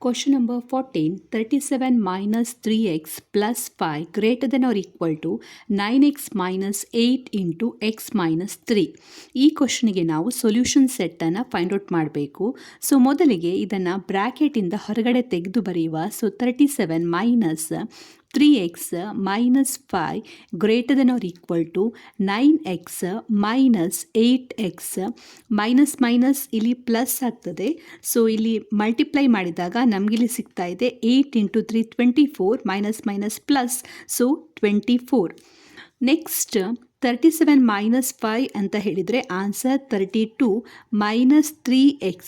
Question number 14, 37 minus 3x plus 5 greater than or equal to 9x minus 8 into x minus 3. ಈ ಕ್ವಶನ್ಗೆ ನಾವು solution ಸೆಟ್ಟನ್ನು find out ಮಾಡಬೇಕು. So ಮೊದಲಿಗೆ ಇದನ್ನು ಬ್ರ್ಯಾಕೆಟಿಂದ ಹೊರಗಡೆ ತೆಗೆದು ಬರೆಯುವ. So 37 minus 3x minus 5 greater than or equal to 9x minus 8x minus minus ಇಲ್ಲಿ ಪ್ಲಸ್ ಆಗ್ತದೆ. ಸೊ ಇಲ್ಲಿ ಮಲ್ಟಿಪ್ಲೈ ಮಾಡಿದಾಗ ನಮಗಿಲ್ಲಿ ಸಿಗ್ತಾ ಇದೆ 8 into 3 24 minus minus plus, so 24. Next 37 minus 5 ಅಂತ ಹೇಳಿದರೆ answer 32 minus 3x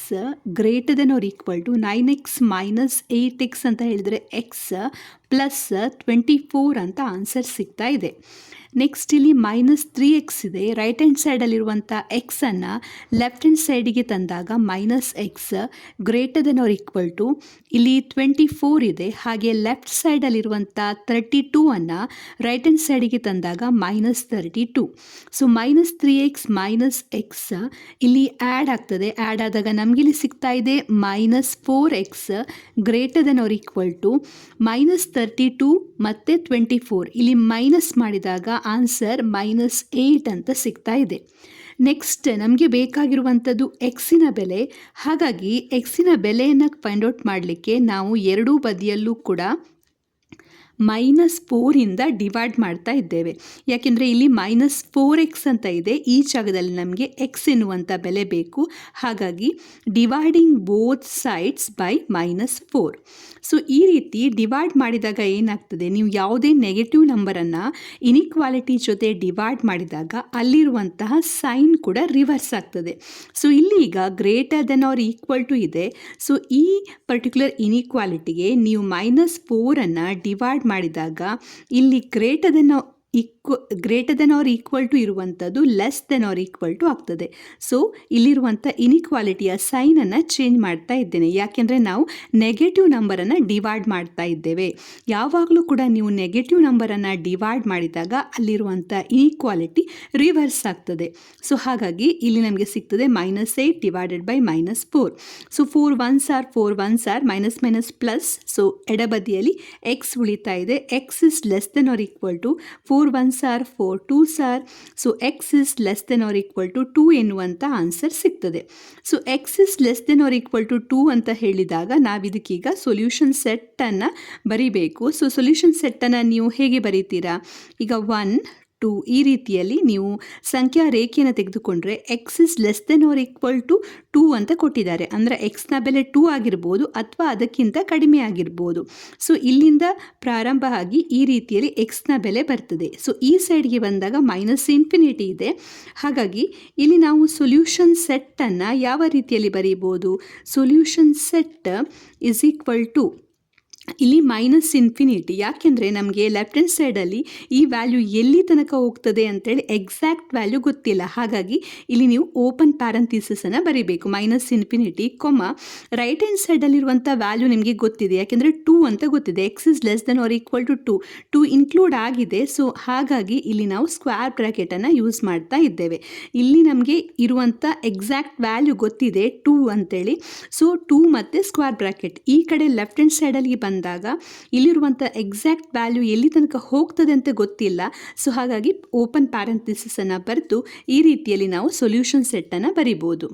greater than or equal to 9x minus 8x ಅಂತ ಹೇಳಿದರೆ x ಪ್ಲಸ್ 24 ಅಂತ ಆನ್ಸರ್ ಸಿಗ್ತಾ ಇದೆ. ನೆಕ್ಸ್ಟ್ ಇಲ್ಲಿ ಮೈನಸ್ 3x ಇದೆ. ರೈಟ್ ಹ್ಯಾಂಡ್ ಸೈಡಲ್ಲಿರುವಂಥ ಎಕ್ಸನ್ನು ಲೆಫ್ಟ್ ಹ್ಯಾಂಡ್ ಸೈಡಿಗೆ ತಂದಾಗ minus x greater than or equal to ಇಲ್ಲಿ 24 ಇದೆ. ಹಾಗೆ ಲೆಫ್ಟ್ ಸೈಡಲ್ಲಿರುವಂಥ 32ಅನ್ನು ರೈಟ್ ಹ್ಯಾಂಡ್ ಸೈಡಿಗೆ ತಂದಾಗ minus 32. So minus 3x minus x ಇಲ್ಲಿ ಆ್ಯಡ್ ಆಗ್ತದೆ. ಆ್ಯಡ್ ಆದಾಗ ನಮಗಿಲ್ಲಿ ಸಿಗ್ತಾ ಇದೆ minus 4x greater than or equal to minus 32 ಮತ್ತು 24. ಇಲ್ಲಿ ಮೈನಸ್ ಮಾಡಿದಾಗ ಆನ್ಸರ್ ಮೈನಸ್ 8 ಅಂತ ಸಿಗ್ತಾ ಇದೆ. ನೆಕ್ಸ್ಟ್ ನಮಗೆ ಬೇಕಾಗಿರುವಂಥದ್ದು ಎಕ್ಸಿನ ಬೆಲೆ. ಹಾಗಾಗಿ ಎಕ್ಸಿನ ಬೆಲೆಯನ್ನು ಫೈಂಡ್ ಔಟ್ ಮಾಡಲಿಕ್ಕೆ ನಾವು ಎರಡೂ ಬದಿಯಲ್ಲೂ ಕೂಡ ಮೈನಸ್ 4ಇಂದ ಡಿವೈಡ್ ಮಾಡ್ತಾ ಇದ್ದೇವೆ. ಯಾಕೆಂದರೆ ಇಲ್ಲಿ ಮೈನಸ್ 4x ಅಂತ ಇದೆ. ಈ ಜಾಗದಲ್ಲಿ ನಮಗೆ ಎಕ್ಸ್ ಎನ್ನುವಂಥ ಬೆಲೆ ಬೇಕು. ಹಾಗಾಗಿ dividing both sides by minus 4. So ಈ ರೀತಿ ಡಿವೈಡ್ ಮಾಡಿದಾಗ ಏನಾಗ್ತದೆ, ನೀವು ಯಾವುದೇ ನೆಗೆಟಿವ್ ನಂಬರನ್ನು ಇನಿಕ್ವಾಲಿಟಿ ಜೊತೆ ಡಿವೈಡ್ ಮಾಡಿದಾಗ ಅಲ್ಲಿರುವಂತಹ ಸೈನ್ ಕೂಡ ರಿವರ್ಸ್ ಆಗ್ತದೆ. ಸೊ ಇಲ್ಲಿ ಈಗ greater than or equal to ಇದೆ. ಸೊ ಈ ಪರ್ಟಿಕ್ಯುಲರ್ ಇನಿಕ್ವಾಲಿಟಿಗೆ ನೀವು ಮೈನಸ್ 4ಅನ್ನು ಡಿವೈಡ್ ಮಾಡಿದಾಗ ಇಲ್ಲಿ greater than or equal to ಇರುವಂಥದ್ದು less than or equal to ಆಗ್ತದೆ. ಸೊ ಇಲ್ಲಿರುವಂಥ ಇನಿಕ್ವಾಲಿಟಿಯ ಸೈನನ್ನು ಚೇಂಜ್ ಮಾಡ್ತಾ ಇದ್ದೇನೆ. ಯಾಕೆಂದರೆ ನಾವು ನೆಗೆಟಿವ್ ನಂಬರನ್ನು ಡಿವೈಡ್ ಮಾಡ್ತಾ ಇದ್ದೇವೆ. ಯಾವಾಗಲೂ ಕೂಡ ನೀವು ನೆಗೆಟಿವ್ ನಂಬರನ್ನು ಡಿವೈಡ್ ಮಾಡಿದಾಗ ಅಲ್ಲಿರುವಂಥ ಇನಿಕ್ವಾಲಿಟಿ ರಿವರ್ಸ್ ಆಗ್ತದೆ. ಸೊ ಹಾಗಾಗಿ ಇಲ್ಲಿ ನಮಗೆ ಸಿಗ್ತದೆ minus 8 divided by minus 4. So 4 1s are minus minus plus. So ಎಡಬದಿಯಲ್ಲಿ ಎಕ್ಸ್ ಉಳಿತಾ ಇದೆ. X is less than or equal to 4 1s are 4 2s are. So x is less than or equal to 2 ಎನ್ನುವಂಥ answer ಸಿಗ್ತದೆ. So x is less than or equal to 2 ಅಂತ ಹೇಳಿದಾಗ ನಾವಿದಕ್ಕೀಗ solution ಸೆಟ್ಟನ್ನು ಬರಿಬೇಕು. So solution ಸೆಟ್ಟನ್ನು ನೀವು ಹೇಗೆ ಬರೀತೀರಾ, ಈಗ 1 2 ಈ ರೀತಿಯಲ್ಲಿ ನೀವು ಸಂಖ್ಯಾ ರೇಖೆಯನ್ನು ತೆಗೆದುಕೊಂಡ್ರೆ x is less than or equal to 2 ಅಂತ ಕೊಟ್ಟಿದ್ದಾರೆ. ಅಂದರೆ ಎಕ್ಸ್ನ ಬೆಲೆ 2 ಆಗಿರ್ಬೋದು ಅಥವಾ ಅದಕ್ಕಿಂತ ಕಡಿಮೆ ಆಗಿರ್ಬೋದು. ಸೊ ಇಲ್ಲಿಂದ ಪ್ರಾರಂಭ ಆಗಿ ಈ ರೀತಿಯಲ್ಲಿ ಎಕ್ಸ್ನ ಬೆಲೆ ಬರ್ತದೆ. ಸೊ ಈ ಸೈಡ್ಗೆ ಬಂದಾಗ ಮೈನಸ್ ಇನ್ಫಿನಿಟಿ ಇದೆ. ಹಾಗಾಗಿ ಇಲ್ಲಿ ನಾವು ಸೊಲ್ಯೂಷನ್ ಸೆಟ್ಟನ್ನು ಯಾವ ರೀತಿಯಲ್ಲಿ ಬರೀಬೋದು, solution set is equal to ಇಲ್ಲಿ ಮೈನಸ್ ಇನ್ಫಿನಿಟಿ. ಯಾಕೆಂದರೆ ನಮಗೆ ಲೆಫ್ಟ್ ಹ್ಯಾಂಡ್ ಸೈಡಲ್ಲಿ ಈ ವ್ಯಾಲ್ಯೂ ಎಲ್ಲಿ ತನಕ ಹೋಗ್ತದೆ ಅಂತೇಳಿ ಎಕ್ಸಾಕ್ಟ್ ವ್ಯಾಲ್ಯೂ ಗೊತ್ತಿಲ್ಲ. ಹಾಗಾಗಿ ಇಲ್ಲಿ ನೀವು ಓಪನ್ ಪ್ಯಾರಂಥಿಸಿಸನ್ನು ಬರೀಬೇಕು. ಮೈನಸ್ ಇನ್ಫಿನಿಟಿ ರೈಟ್ ಹ್ಯಾಂಡ್ ಸೈಡಲ್ಲಿರುವಂಥ ವ್ಯಾಲ್ಯೂ ನಿಮಗೆ ಗೊತ್ತಿದೆ. ಯಾಕೆಂದರೆ 2 ಅಂತ ಗೊತ್ತಿದೆ. X is less than or equal to 2 include ಆಗಿದೆ. ಸೊ ಹಾಗಾಗಿ ಇಲ್ಲಿ ನಾವು ಸ್ಕ್ವೇರ್ ಬ್ರ್ಯಾಕೆಟನ್ನು ಯೂಸ್ ಮಾಡ್ತಾ ಇದ್ದೇವೆ. ಇಲ್ಲಿ ನಮಗೆ ಇರುವಂಥ ಎಕ್ಸಾಕ್ಟ್ ವ್ಯಾಲ್ಯೂ ಗೊತ್ತಿದೆ 2 ಅಂತೇಳಿ. ಸೊ 2 ಮತ್ತು ಸ್ಕ್ವೇರ್ ಬ್ರ್ಯಾಕೆಟ್ ಈ ಕಡೆ ಲೆಫ್ಟ್ ಹ್ಯಾಂಡ್ ಸೈಡಲ್ಲಿ ಬಂದಾಗ ಇಲ್ಲಿರುವಂಥ ಎಕ್ಸಾಕ್ಟ್ ವ್ಯಾಲ್ಯೂ ಎಲ್ಲಿ ತನಕ ಹೋಗ್ತದೆ ಅಂತ ಗೊತ್ತಿಲ್ಲ. ಸೊ ಹಾಗಾಗಿ ಓಪನ್ ಪ್ಯಾರಂಥಿಸಿಸನ್ನು ಬರೆದು ಈ ರೀತಿಯಲ್ಲಿ ನಾವು ಸೊಲ್ಯೂಷನ್ ಸೆಟ್ಟನ್ನು ಬರಿಬೋದು.